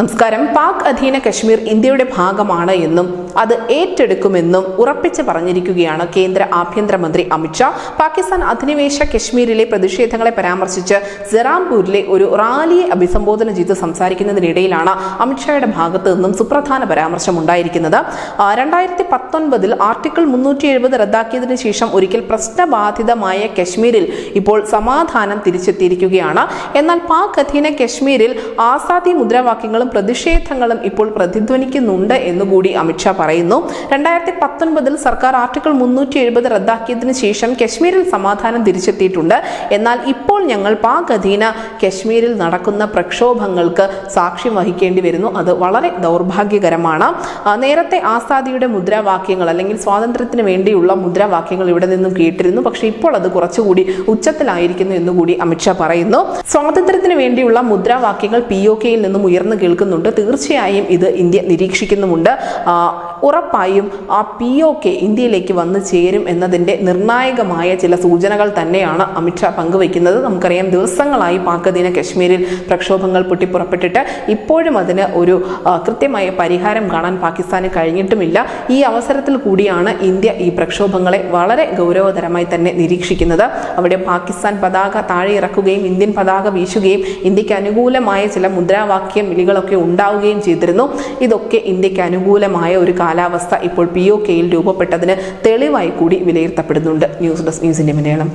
നമസ്കാരം. പാക് അധീന കശ്മീർ ഇന്ത്യയുടെ ഭാഗമാണ് എന്നും അത് ഏറ്റെടുക്കുമെന്നും ഉറപ്പിച്ച് പറഞ്ഞിരിക്കുകയാണ് കേന്ദ്ര ആഭ്യന്തരമന്ത്രി അമിത്ഷാ. പാകിസ്ഥാൻ അധിനിവേശ കശ്മീരിലെ പ്രതിഷേധങ്ങളെ പരാമർശിച്ച് സെറാംപൂരിലെ ഒരു റാലിയെ അഭിസംബോധന ചെയ്ത് സംസാരിക്കുന്നതിനിടയിലാണ് അമിത്ഷായുടെ ഭാഗത്ത് നിന്നും സുപ്രധാന പരാമർശം ഉണ്ടായിരിക്കുന്നത്. 2019 ആർട്ടിക്കിൾ 370 റദ്ദാക്കിയതിനു ശേഷം ഒരിക്കൽ പ്രശ്നബാധിതമായ കശ്മീരിൽ ഇപ്പോൾ സമാധാനം തിരിച്ചെത്തിയിരിക്കുകയാണ്. എന്നാൽ പാക് അധീന കശ്മീരിൽ ആസാദി മുദ്രാവാക്യങ്ങളും പ്രതിഷേധങ്ങളും ഇപ്പോൾ പ്രതിധ്വനിക്കുന്നുണ്ട് എന്നുകൂടി അമിത്ഷാ പറയുന്നു. 2019 സർക്കാർ ആർട്ടിക്കിൾ 370 റദ്ദാക്കിയതിനു ശേഷം കശ്മീരിൽ സമാധാനം തിരിച്ചെത്തിയിട്ടുണ്ട്. എന്നാൽ ഇപ്പോൾ ഞങ്ങൾ പാക് അധീന കശ്മീരിൽ നടക്കുന്ന പ്രക്ഷോഭങ്ങൾക്ക് സാക്ഷ്യം വഹിക്കേണ്ടി വരുന്നു. അത് വളരെ ദൗർഭാഗ്യകരമാണ്. നേരത്തെ ആസാദിയുടെ മുദ്രാവാക്യങ്ങൾ അല്ലെങ്കിൽ സ്വാതന്ത്ര്യത്തിന് വേണ്ടിയുള്ള മുദ്രാവാക്യങ്ങൾ ഇവിടെ നിന്നും കേട്ടിരുന്നു. പക്ഷേ ഇപ്പോൾ അത് കുറച്ചുകൂടി ഉച്ചത്തിലായിരിക്കുന്നു എന്നുകൂടി അമിത്ഷാ പറയുന്നു. സ്വാതന്ത്ര്യത്തിന് വേണ്ടിയുള്ള മുദ്രാവാക്യങ്ങൾ POKയിൽ നിന്നും ഉയർന്നു കേൾക്കുന്നുണ്ട്. തീർച്ചയായും ഇത് ഇന്ത്യ നിരീക്ഷിക്കുന്നുമുണ്ട്. ഉറപ്പായും ആ POK ഇന്ത്യയിലേക്ക് വന്നു ചേരും എന്നതിൻ്റെ നിർണായകമായ ചില സൂചനകൾ തന്നെയാണ് അമിത്ഷാ പങ്കുവയ്ക്കുന്നത്. നമുക്കറിയാം, ദിവസങ്ങളായി പാക് അധീന കശ്മീരിൽ പ്രക്ഷോഭങ്ങൾ പൊട്ടിപ്പുറപ്പെട്ടിട്ട് ഇപ്പോഴും അതിന് ഒരു കൃത്യമായ പരിഹാരം കാണാൻ പാകിസ്ഥാന് കഴിഞ്ഞിട്ടുമില്ല. ഈ അവസരത്തിൽ കൂടിയാണ് ഇന്ത്യ ഈ പ്രക്ഷോഭങ്ങളെ വളരെ ഗൗരവതരമായി തന്നെ നിരീക്ഷിക്കുന്നത്. അവിടെ പാകിസ്ഥാൻ പതാക താഴെ ഇറക്കുകയും ഇന്ത്യൻ പതാക വീശുകയും ഇന്ത്യക്ക് അനുകൂലമായ ചില മുദ്രാവാക്യം വിളികളൊക്കെ ഉണ്ടാവുകയും ചെയ്തിരുന്നു. ഇതൊക്കെ ഇന്ത്യക്ക് അനുകൂലമായ ഒരു കാലാവസ്ഥ ഇപ്പോൾ POKയിൽ രൂപപ്പെട്ടതിന് തെളിവായി കൂടി വിലയിരുത്തപ്പെടുന്നുണ്ട്. News desk news India Malayalam.